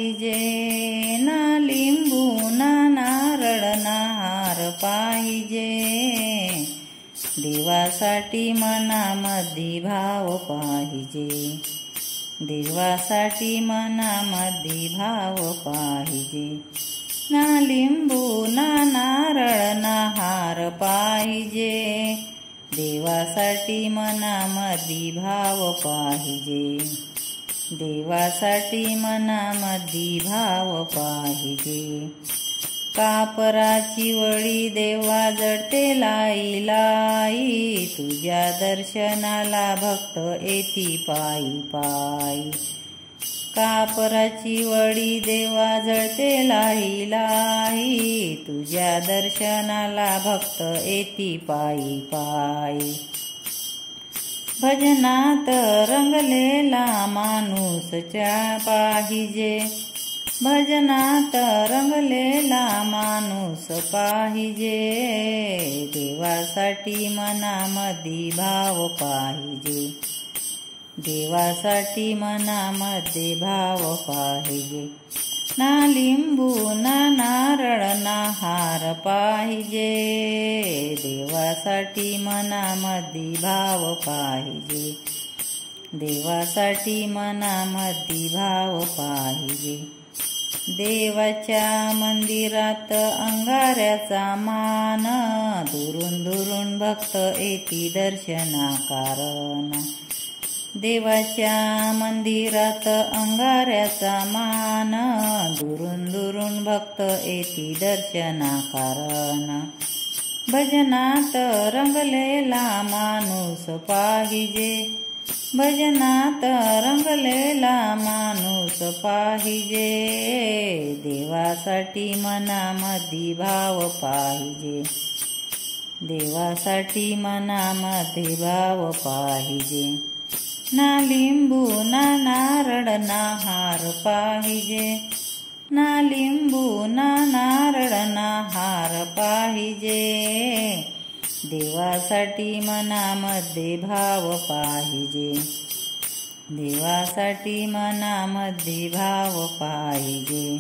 पाहिजे, ना लिंबू ना नारळ ना हार पाहिजे। देवासाठी मनामध्ये भाव पाहिजे, देवासाठी मनामध्ये भाव पाहिजे। ना लिंबू ना नारळ ना हार पाहिजे, देवासाठी मनामध्ये भाव पाहिजे, देवासाठी मनामध्ये भाव पाहिजे। कापराची वळी देवा जडते लाई लाई, तुझ्या दर्शनाला भक्त येती पायी पायी। कापराची वळी देवा जळते लाई लाई, तुझ्या दर्शनाला भक्त येती पायी पायी। भजनात रंगलेला माणूस पाहिजे, भजनात रंगलेला माणूस पाहिजे। देवासाठी मनामध्ये भाव पाहिजे, देवासाठी मनामध्ये भाव पाहिजे। ना लिंबू ना नारळ ना हार पाहिजे, देवासाठी मनामध्ये भाव पाहिजे, देवासाठी मनामध्ये भाव पाहिजे। देवाच्या मंदिरात अंगाऱ्याचा मान, दुरून दुरून भक्त येती दर्शना कारण। देवाच्या मंदिरात अंगाऱ्याचा मान, दुरून दुरून भक्त येती दर्शना कारण। भजनात रंगलेला माणूस पाहिजे, भजनात रंगलेला माणूस पाहिजे। देवासाठी मनामध्ये भाव पाहिजे, देवासाठी मनामध्ये भाव पाहिजे। ना लिंबू ना नारळ ना हार पाहिजे, ना लिंबू ना नारळ ना हार पाहिजे। देवासाठी मनामध्ये भाव पाहिजे, देवासाठी मनामध्ये भाव पाहिजे।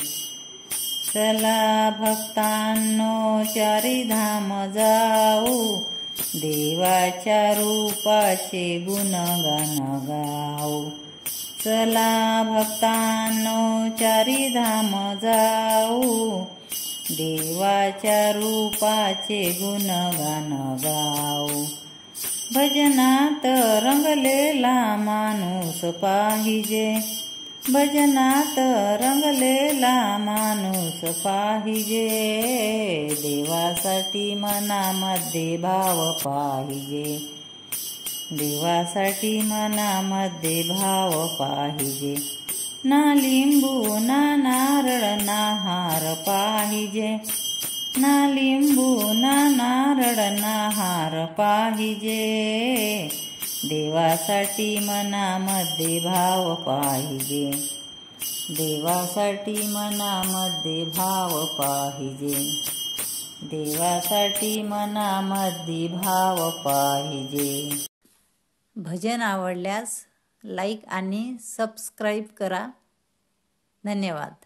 चला भक्तांनो चारीधाम जाऊ, देवाच्या रूपाचे गुणगान गाऊ। चला भक्तांनो चारीधाम जाऊ, देवाच्या रूपाचे गुणगान गाऊ। भजनात रंगलेला माणूस पाहिजे, भजनात रंगलेला माणूस पाहिजे। देवासाठी मनामध्ये भाव पाहिजे, देवासाठी मनामध्ये भाव पाहिजे। ना लिंबू ना नारळ ना हार पाहिजे, ना लिंबू ना नारळ ना हार पाहिजे। देवासाठी मनामध्ये भाव पाहिजे, देवासाठी मनामध्ये भाव पाहिजे, देवासाठी मनामध्ये भाव पाहिजे। भजन आवडल्यास लाईक आणि सबस्क्राईब करा। धन्यवाद।